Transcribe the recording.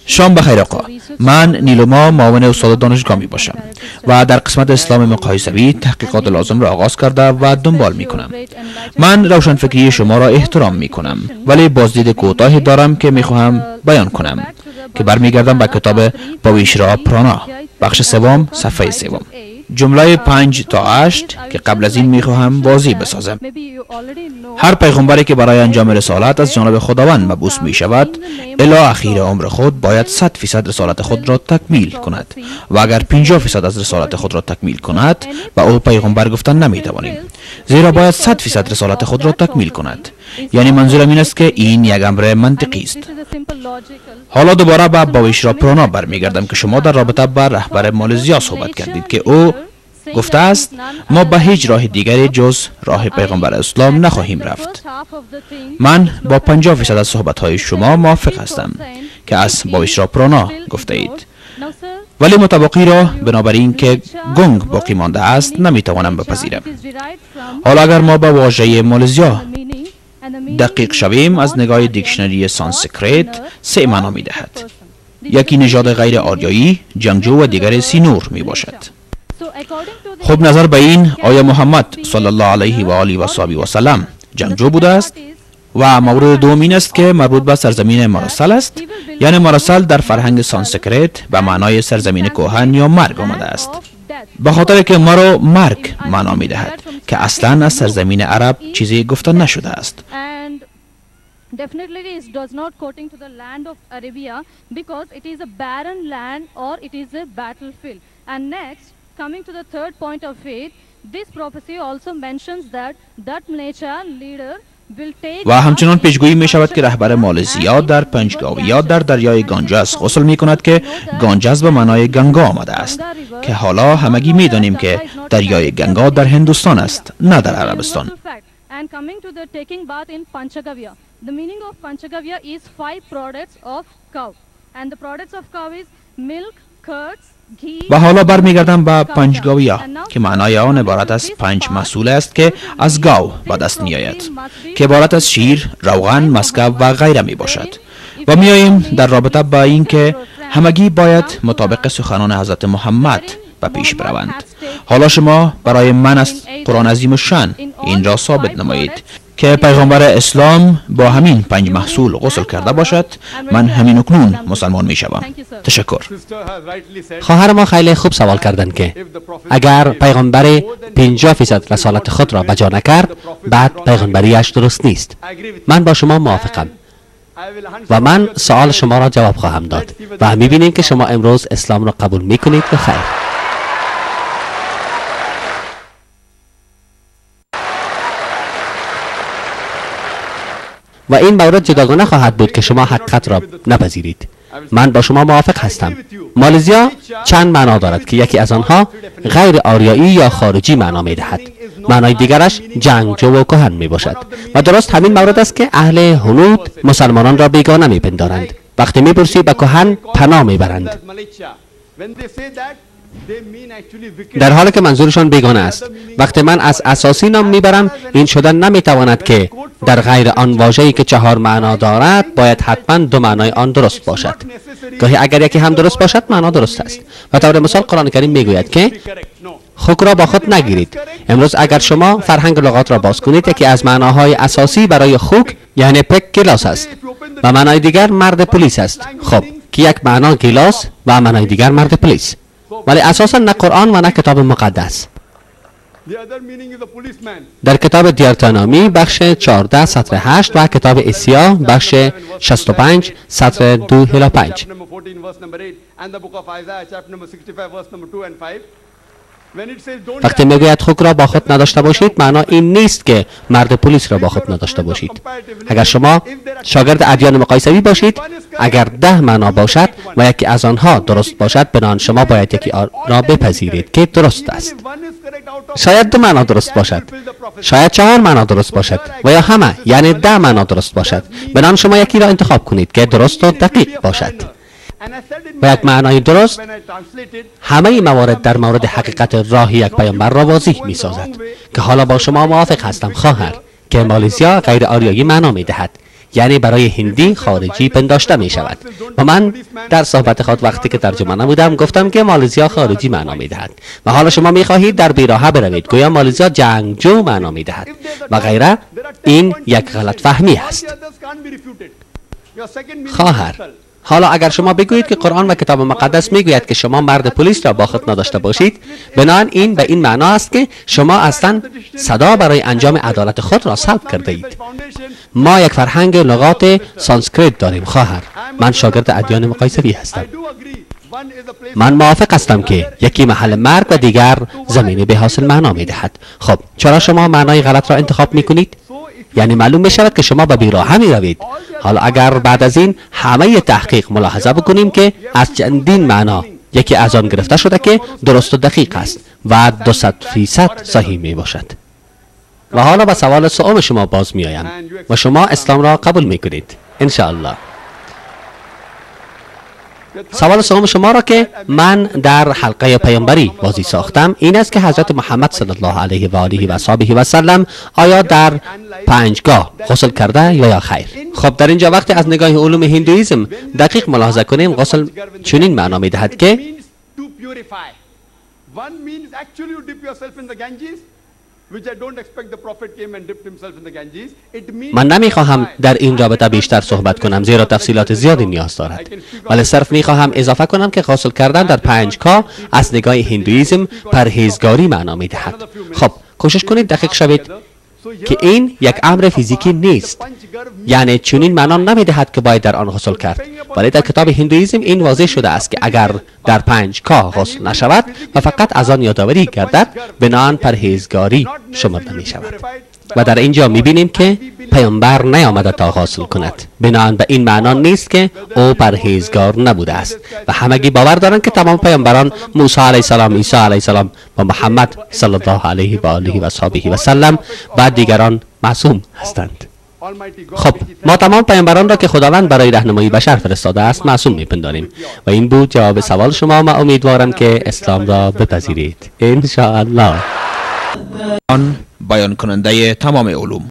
شام بخیر آقا. من نیلوما معاون استاد دانشگاه می باشم و در قسمت اسلام مقایسوی تحقیقات لازم را آغاز کرده و دنبال می کنم. من روشنفکری شما را احترام می کنم ولی بازدید کوتاهی دارم که می خواهم بیان کنم که برمیگردم به کتاب باویشرا پرانا بخش سوم صفحه سوم جمله 5 تا 8 که قبل از این میخواهم واضح بسازم. هر پیغمبری که برای انجام رسالت از جانب خداوند مبعوث می شود الی اخیر عمر خود باید 100% رسالت خود را تکمیل کند و اگر 50% از رسالت خود را تکمیل کند و او پیغمبر گفتن نمی توانیم، زیرا باید 100% رسالت خود را تکمیل کند. یعنی منظورم این است که این یک امر منطقی است. حالا دوباره به باویشرا پرانا برمیگردم که شما در رابطه با رهبر مالزیا صحبت کردید که او گفته است ما به هیچ راه دیگری جز راه پیغمبر اسلام نخواهیم رفت. من با 50% از صحبت‌های شما موافق هستم که از باویشرا پرانا گفته اید، ولی متبقی را بنابراین که گنگ باقی مانده است نمیتوانم بپذیرم. حالا اگر ما به واژه مالزیا دقیق شویم، از نگاه دیکشنری سانسکریت 3 معنا می دهد. یکی نژاد غیر آریایی، جنگجو و دیگر سینور می باشد. خب نظر به این، آیا محمد صلی الله علیه و آله و صحبه و سلم جنگجو بوده است؟ و مورد دوم این است که مربوط به سرزمین مارسل است. یعنی مارسل در فرهنگ سانسکریت به معنای سرزمین کهن یا مرگ آمده است، به خاطر که ما را مرگ معنا می دهد که اصلا از سرزمین عرب چیزی گفته نشده است. Definitely it does not quoting to the land of Arabia because it is a barren land or it is a battlefield. And next, coming to the third point of faith, this prophecy also mentions that nature leader will take. و همچنان پیشگویی می شود که رهبر مالزیا در پنجگاویا در دریای گانجس غسل می کند که گانجس به معنای گنگا آمده است که حالا همگی می دانیم که دریای گنگا در هندوستان است، نه در عربستان. And coming to the taking bath in Panchagavya, the meaning of Panchagavya is 5 products of cow, and the products of cow is milk, curds, ghee. و حالا برمیگردم به پنجگاویا که معنای آن عبارت از 5 محصول است که از گاو به دست می آید که عبارت از شیر، روغن، مسکب و غیره می باشد. و می آییم در رابطه با این که همگی باید مطابق سخنان حضرت محمد به پیش بروند. حالا شما برای من از قرآن عظیم شان این را ثابت نمایید که پیغمبر اسلام با همین 5 محصول غسل کرده باشد، من همین اکنون مسلمان می شوم. تشکر. خواهر ما خیلی خوب سوال کردند که اگر پیغمبر 50% رسالت خود را بجا نکرد بعد پیغمبریش درست نیست. من با شما موافقم و من سوال شما را جواب خواهم داد و می بینیم که شما امروز اسلام را قبول می کنید و خیر. و این مورد جداگانه خواهد بود که شما حقیقت را نپذیرید. من با شما موافق هستم. مالزیا چند معنا دارد که یکی از آنها غیر آریایی یا خارجی معنا می دهد. معنای دیگرش جنگجو و کهن می باشد و درست همین مورد است که اهل هنود مسلمانان را بیگانه می پندارند. وقتی می پرسی به کهن پناه می برند، در حالی که منظورشان بیگانه است. وقتی من از اساسی نام میبرم، این شدن نمیتواند که در غیر آن واژه‌ای که 4 معنا دارد باید حتما 2 معنای آن درست باشد. گاهی اگر یکی هم درست باشد معنا درست است. و طور مثال قرآن کریم میگوید که خوک را با خود نگیرید. امروز اگر شما فرهنگ لغات را باز کنید، یکی از معناهای اساسی برای خوک یعنی پک گلاس است و معنای دیگر مرد پلیس است. خب که یک معنا گلاس و معنای دیگر مرد پلیس، ولی اساسا نه قرآن و نه کتاب مقدس. در کتاب دیارتانامی بخش 14 سطر 8 و کتاب اسیا بخش 65 سطر 2 الی 5. وقتی میگوید خوک را با خود نداشته باشید، معنا این نیست که مرد پلیس را با خود نداشته باشید. اگر شما شاگرد ادیان مقایسوی باشید، اگر 10 معنا باشد و یکی از آنها درست باشد، بنابراین شما باید یکی را بپذیرید که درست است. شاید 2 معنا درست باشد، شاید 4 معنا درست باشد و یا همه یعنی 10 معنا درست باشد. بنابراین شما یکی را انتخاب کنید که درست و دقیق باشد. و یک معنای درست همه موارد در مورد حقیقت راه یک پیامبر را واضح می سازد که حالا با شما موافق هستم خواهر که مالزیا غیر آریایی معنا می دهد. یعنی برای هندی خارجی پنداشته می شود. و من در صحبت خود وقتی که ترجمه نمودم گفتم که مالزیا خارجی معنا می دهد و حالا شما می خواهید در بیراهه بروید گویا مالزیا جنگجو معنا می دهد و غیره. این یک غلط فهمی است. خواهر، حالا اگر شما بگویید که قرآن و کتاب مقدس میگوید که شما مرد پلیس را با خود نداشته باشید، بنابراین این به این معنا است که شما اصلا صدا برای انجام عدالت خود را سلب کرده اید. ما یک فرهنگ لغات سانسکریت داریم خواهر. من شاگرد ادیان مقایسوی هستم. من موافق هستم که یکی محل مرگ و دیگر زمین به حاصل معنا میدهد. خب چرا شما معنای غلط را انتخاب میکنید؟ یعنی معلوم می شود که شما به بیراهه می روید. حالا اگر بعد از این همه تحقیق ملاحظه بکنیم که از چندین معنا یکی از آن گرفته شده که درست و دقیق است و 200% صحیح می باشد. و حالا به سوال سوم شما باز می آیم و شما اسلام را قبول می کنید ان شاء الله. سوال سوم شما را که من در حلقه پیامبری بازی ساختم این است که حضرت محمد صلی الله علیه و آله و صحبه و سلم آیا در 5گاه غسل کرده یا خیر؟ خب در اینجا وقتی از نگاه علوم هندویسم دقیق ملاحظه کنیم غسل چنین معنا می دهد که من نمیخواهم در این رابطه بیشتر صحبت کنم زیرا تفصیلات زیادی نیاز دارد، ولی صرف میخواهم اضافه کنم که غسل کردن در 5گاه از نگاه هندویسم پرهیزگاری معنا میدهد. خب کوشش کنید دقیق شوید که این یک امر فیزیکی نیست، یعنی چنین معنا نمیدهد که باید در آن غسل کرد، ولی در کتاب هندویسم این واضح شده است که اگر در 5گاه غسل نشود و فقط از آن یادآوری گردد بنابراین پرهیزگاری شمرده می شود. و در اینجا می بینیم که پیامبر نیامده تا غسل کند، بنابراین به این معنا نیست که او پرهیزگار نبوده است و همگی باور دارند که تمام پیامبران موسی علیه السلام، عیسی علیه السلام و محمد صلی الله علیه و آله و صحبه و سلم و دیگران معصوم هستند. خب ما تمام پیامبران را که خداوند برای راهنمایی بشر فرستاده است معصوم میپنداریم و این بود جواب سوال شما. ما امیدوارم که اسلام را بپذیرید ان شاء الله. آن بیان کننده تمام علوم.